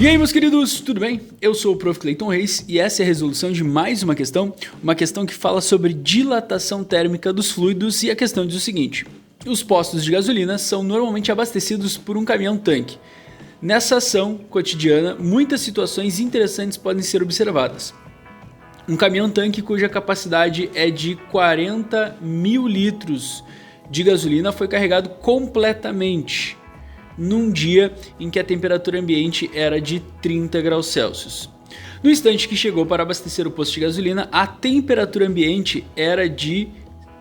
E aí, meus queridos, tudo bem? Eu sou o Prof. Clayton Reis e essa é a resolução de mais uma questão que fala sobre dilatação térmica dos fluidos, e a questão diz o seguinte: os postos de gasolina são normalmente abastecidos por um caminhão-tanque. Nessa ação cotidiana, muitas situações interessantes podem ser observadas. Um caminhão-tanque cuja capacidade é de 40 mil litros de gasolina foi carregado completamente num dia em que a temperatura ambiente era de 30 graus Celsius. No instante que chegou para abastecer o posto de gasolina, a temperatura ambiente era de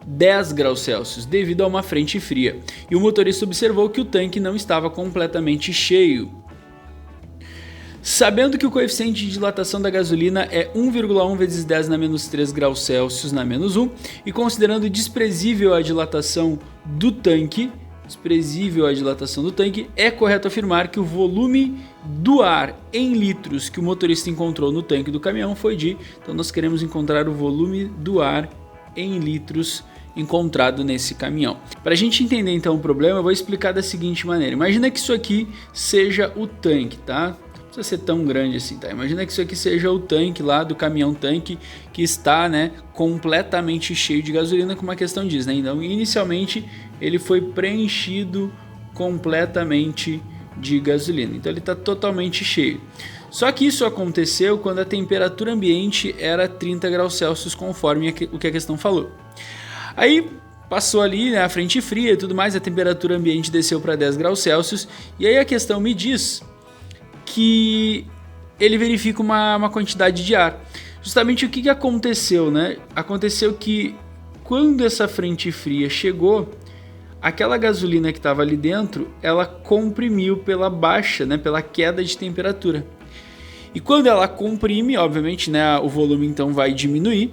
10 graus Celsius devido a uma frente fria, e o motorista observou que o tanque não estava completamente cheio. Sabendo que o coeficiente de dilatação da gasolina é 1,1 vezes 10 na menos 3 graus Celsius na menos 1, e considerando desprezível a dilatação do tanque, é correto afirmar que o volume do ar em litros que o motorista encontrou no tanque do caminhão foi de... Então nós queremos encontrar o volume do ar em litros encontrado nesse caminhão. Para a gente entender então o problema, eu vou explicar da seguinte maneira. Imagina que isso aqui seja o tanque, tá? Não precisa ser tão grande assim, tá? Imagina que isso aqui seja o tanque lá do caminhão-tanque que está, completamente cheio de gasolina, como a questão diz, né? Então, inicialmente, ele foi preenchido completamente de gasolina. Então, ele está totalmente cheio. Só que isso aconteceu quando a temperatura ambiente era 30 graus Celsius, conforme o que a questão falou. Aí, passou ali, a frente fria e tudo mais, a temperatura ambiente desceu para 10 graus Celsius, e aí a questão me diz que ele verifica uma quantidade de ar. Justamente o que aconteceu, né? Aconteceu que quando essa frente fria chegou, aquela gasolina que estava ali dentro, ela comprimiu pela baixa, pela queda de temperatura. E quando ela comprime, obviamente, o volume então vai diminuir,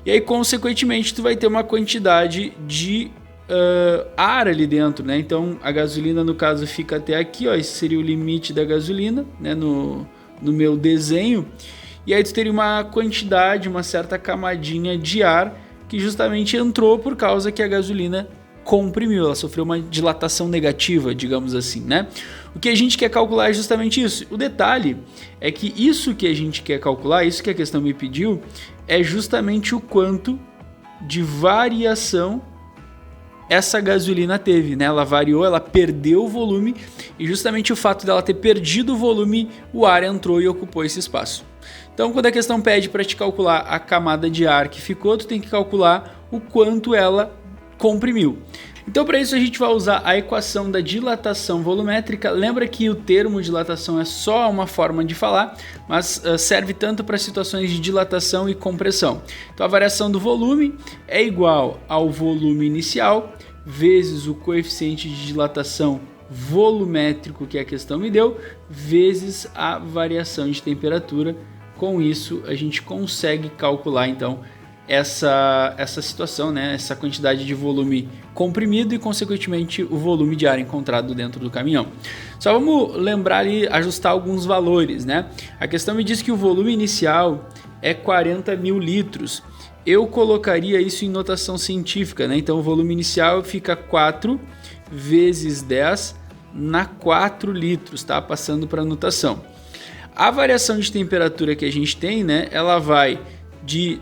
e aí consequentemente tu vai ter uma quantidade de ar ali dentro, né? Então a gasolina no caso fica até aqui, ó, esse seria o limite da gasolina, né? No meu desenho, e aí tu teria uma quantidade, uma certa camadinha de ar que justamente entrou por causa que a gasolina comprimiu, ela sofreu uma dilatação negativa, digamos assim, né? O que a gente quer calcular é justamente isso. O detalhe é que isso que a gente quer calcular, isso que a questão me pediu, é justamente o quanto de variação essa gasolina teve, né? Ela variou, ela perdeu o volume, e justamente o fato dela ter perdido o volume, o ar entrou e ocupou esse espaço. Então, quando a questão pede para te calcular a camada de ar que ficou, tu tem que calcular o quanto ela comprimiu. Então, para isso a gente vai usar a equação da dilatação volumétrica. Lembra que o termo dilatação é só uma forma de falar, mas serve tanto para situações de dilatação e compressão. Então, a variação do volume é igual ao volume inicial vezes o coeficiente de dilatação volumétrico que a questão me deu, vezes a variação de temperatura. Com isso, a gente consegue calcular, então, essa situação, essa quantidade de volume comprimido e, consequentemente, o volume de ar encontrado dentro do caminhão. Só vamos lembrar ali, ajustar alguns valores, né? A questão me diz que o volume inicial é 40 mil litros. Eu colocaria isso em notação científica, né? Então, o volume inicial fica 4 vezes 10 na 4 litros, tá? Passando para a notação. A variação de temperatura que a gente tem, ela vai de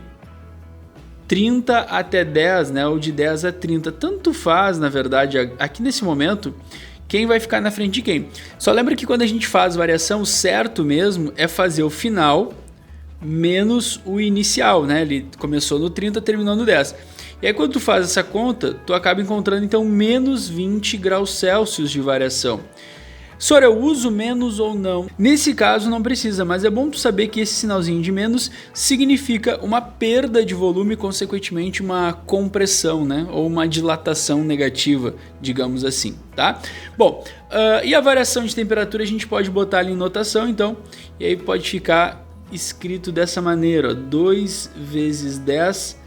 30 até 10, ou de 10 a 30, tanto faz, na verdade, aqui nesse momento, quem vai ficar na frente de quem. Só lembra que quando a gente faz variação, o certo mesmo é fazer o final menos o inicial, né? Ele começou no 30, terminou no 10. E aí quando tu faz essa conta, tu acaba encontrando então menos 20 graus Celsius de variação. Senhor, eu uso menos ou não? Nesse caso não precisa, mas é bom tu saber que esse sinalzinho de menos significa uma perda de volume, consequentemente uma compressão, ou uma dilatação negativa, digamos assim, tá? Bom, e a variação de temperatura a gente pode botar ali em notação, então, e aí pode ficar escrito dessa maneira, ó, 2 vezes 10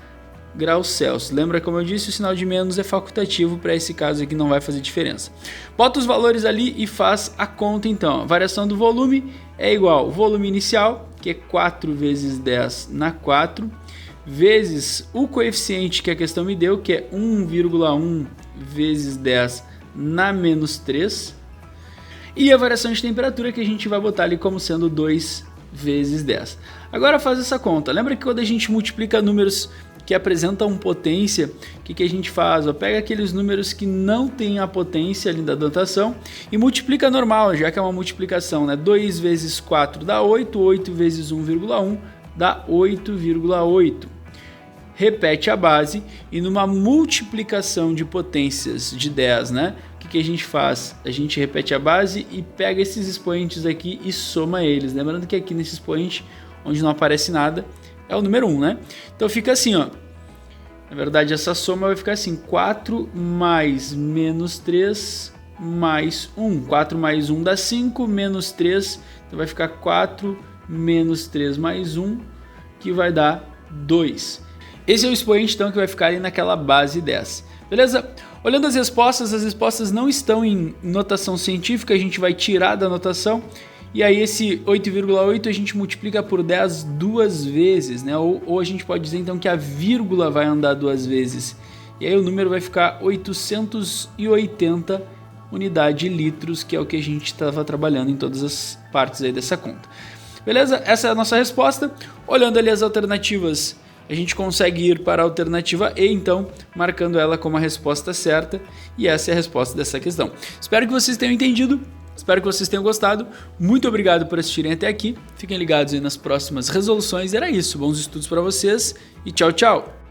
graus Celsius. Lembra, como eu disse, o sinal de menos é facultativo, para esse caso aqui não vai fazer diferença. Bota os valores ali e faz a conta então. A variação do volume é igual ao volume inicial, que é 4 vezes 10 na 4, vezes o coeficiente que a questão me deu, que é 1,1 vezes 10 na menos 3, e a variação de temperatura que a gente vai botar ali como sendo 2 vezes 10. Agora faz essa conta. Lembra que quando a gente multiplica números que apresentam potência, o que a gente faz? Pega aqueles números que não têm a potência ali da notação e multiplica normal, já que é uma multiplicação, né? 2 vezes 4 dá 8, 8 vezes 1,1 dá 8,8. Repete a base e numa multiplicação de potências de 10, né? O que a gente faz? A gente repete a base e pega esses expoentes aqui e soma eles. Lembrando que aqui nesse expoente, onde não aparece nada, é o número 1, né? Então fica assim, ó. Na verdade, essa soma vai ficar assim, 4 mais menos 3 mais 1. 4 mais 1 dá 5, menos 3, então vai ficar 4 menos 3 mais 1, que vai dar 2. Esse é o expoente, então, que vai ficar ali naquela base 10. Beleza? Olhando as respostas não estão em notação científica, a gente vai tirar da notação. E aí esse 8,8 a gente multiplica por 10 duas vezes, né? Ou a gente pode dizer então que a vírgula vai andar duas vezes. E aí o número vai ficar 880 unidades de litros, que é o que a gente estava trabalhando em todas as partes aí dessa conta. Beleza? Essa é a nossa resposta. Olhando ali as alternativas, a gente consegue ir para a alternativa E, então, marcando ela como a resposta certa. E essa é a resposta dessa questão. Espero que vocês tenham entendido. Espero que vocês tenham gostado. Muito obrigado por assistirem até aqui. Fiquem ligados aí nas próximas resoluções. Era isso. Bons estudos para vocês e tchau, tchau!